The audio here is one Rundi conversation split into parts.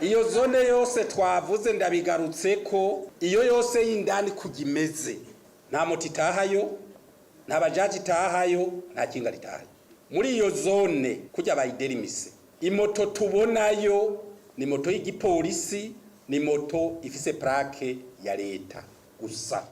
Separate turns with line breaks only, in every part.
iyo zone yose twavuze ndabigarutse ko iyo yose y'indani kugimeze nta moto itahayo nta bajaji itahayo nta kinga ritahayo muri iyo zone kujya bayiderimise imoto tubonayo ni moto y'igipolisi ni moto ifise plaque ya leta gusa.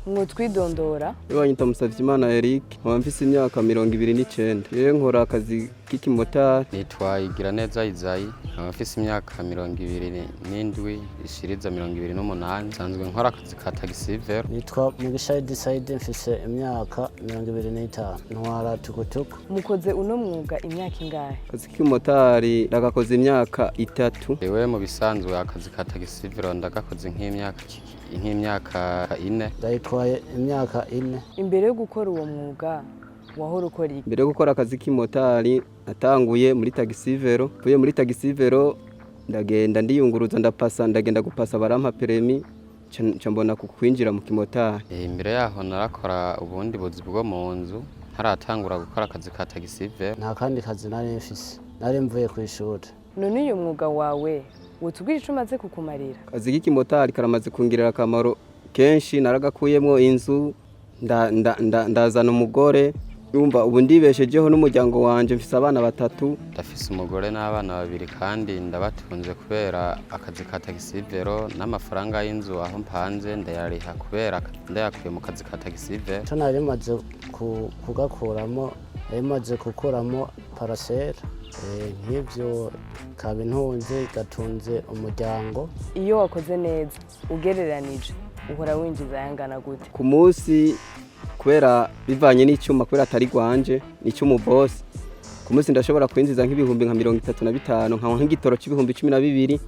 Mwutwidondora
Ibanyita Musavyimana Eric mfise imyaka 29 rero nkora akazi k'ikimotari.
Nitwa Igiraneza Izayi mfise imyaka 27 ishiriza 28 sanzwe nkora akazi ka taxi vero.
Nitwa Mugisha Decide mfise imyaka 25 ntwara tukutuku.
Mukoze uno mwuga imyaka ingahe?
Akazi k'ikimotari ndagakoze imyaka 3.
Ewe mu bisanzwe akazi ka taxi vero ndagakoze nk'imyaka 4.
Ndayitwaye imyaka 4.
Imbere yo gukora uwo mwuga wahora ukora iki?
Imbere yo gukora akazi k'imotari natanguye muri taxi vero. Vuye muri taxi vero ndagenda ndiyunguruza ndagenda gupasa barampa permis mbona kukwinjira mu kimotari.
Imbere yaho narakora ubundi buzi bwo mu nzu haratangura gukora akazi ka taxi vero.
Nta kandi kazi nari mfise nari mvuye ku ishuri.
None uyu mwuga wawe wotubwira ico umaze kukumarira?
Akazi k'ikimotari karamaze kungirira akamaro kenshi naragakuyemwo inzu ndazana umugore yumva ubu ndibeshejeho n'umuryango wanje mfise abana 3.
Ndafise umugore n'abana 2 kandi ndabatunze kubera akazi ka taxi vero n'amafaranga y'inzu aho mpanze ndayariha kubera ndayakuye mu kazi ka taxi vero.
Cyo nari maze kugakuramo maze gukuramo parcelle nk'ibyo kabintunze gatunze umuryango.
Iyo wakoze neza ugereranije uhora winjiza yangana gute?
Ku munsi kubera bivanye n'icyuma kubera atari gwanje n'icyuma boss ku munsi ndashobora kwinjiza nk'ibihumbi nka 35 nka nk'igitoro c'ibihumbi 12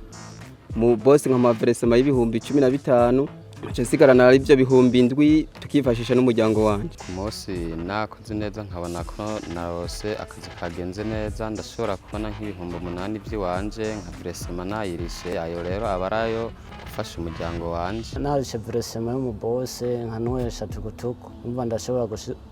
mu boss nka maveresema y'ibihumbi 15 nce sigarana ari byo bihumbi 7 tukifashisha n'umuryango wanje.
Ku munsi nakoze neza nkabona ko narose akazi kagenze neza ndashobora kubona nk'ibihumbi 8 by'iwanje nka veresema nayirishe ayo rero abarayo gufasha umuryango wanje.
Narishe veresema yo mu boss nka ntuhesha tukutuku umva ndashobora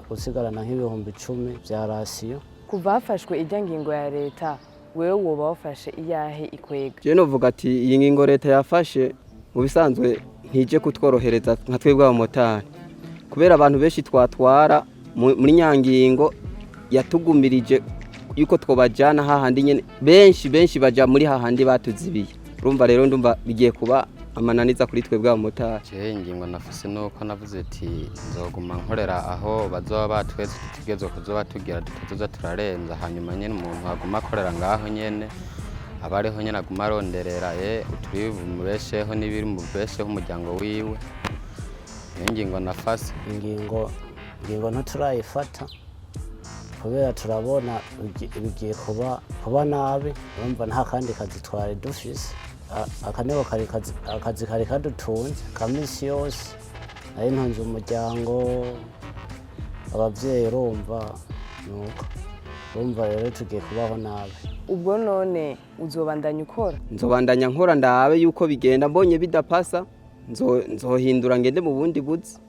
gusigarana nk'ibihumbi 10 bya rasiyo.
Kuva hafashwe ijya ngingo ya leta wewe woba wafashe iyahe ikwega?
Je novuga ati iyi ngingo leta yafashe mu bisanzwe ntije kutworohereza nka twebwe abamotari kubera abantu benshi twatwara muri nyangingo yatugumirije yuko twobajana hahandi nyene benshi baja muri hahandi batuzibiye. Urumva rero ndumva bigiye kuba amananiza kuri twebwe abamotari.
Je ingingo nafise nuko navuze ati nzoguma nkorera aho bazoba batweze tutegezo kuzoba tugira tutuza turarenza hanyuma nyene umuntu aguma akorera ngaho nyene abariho nyene aguma aronderera uturi mubesheho n'ibiri mubesheho umuryango wiwe. Ingingo nafase
ingingo ntuturayifata kubera turabona bigiye kuba nabi. Urumva nta kandi kazi twari dufise akanego akazi kari kadutunze kamisi yose nari ntunze umuryango abavyeyi urumva nuko urumva rero tugiye kubaho nabi.
Ubwo none uzobandanya ukora?
Nzobandanya nkora ndabe yuko bigenda mbonye bidapasa nzohindura ngende mu bundi buzi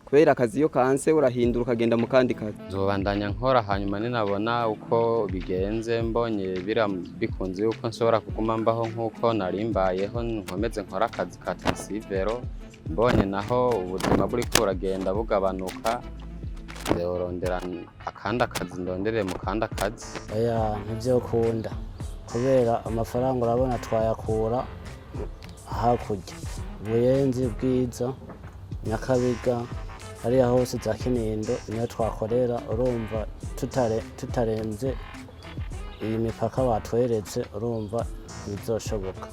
kubera akazi yo kanse urahindura ukagenda mu kandi kazi.
Nzobandanya nkora hanyuma ninabona uko bigenze mbonye bikunze yuko nshobora kuguma mbaho nkuko narimbayeho nkomeze nkora akazi ka taxi vero mbonye naho ubuzima buri kuragenda bugabanuka nzorondera akanda kazi ndonderere mu kanda kazi.
Oya ntivyo kunda kubera amafaranga urabona twayakura hakurya Buyenzi Bwiza Nyakabiga hariya hose za Kinindo niyo twakorera. Urumva tutarenze iyi mipaka batweretse urumva bizoshoboka.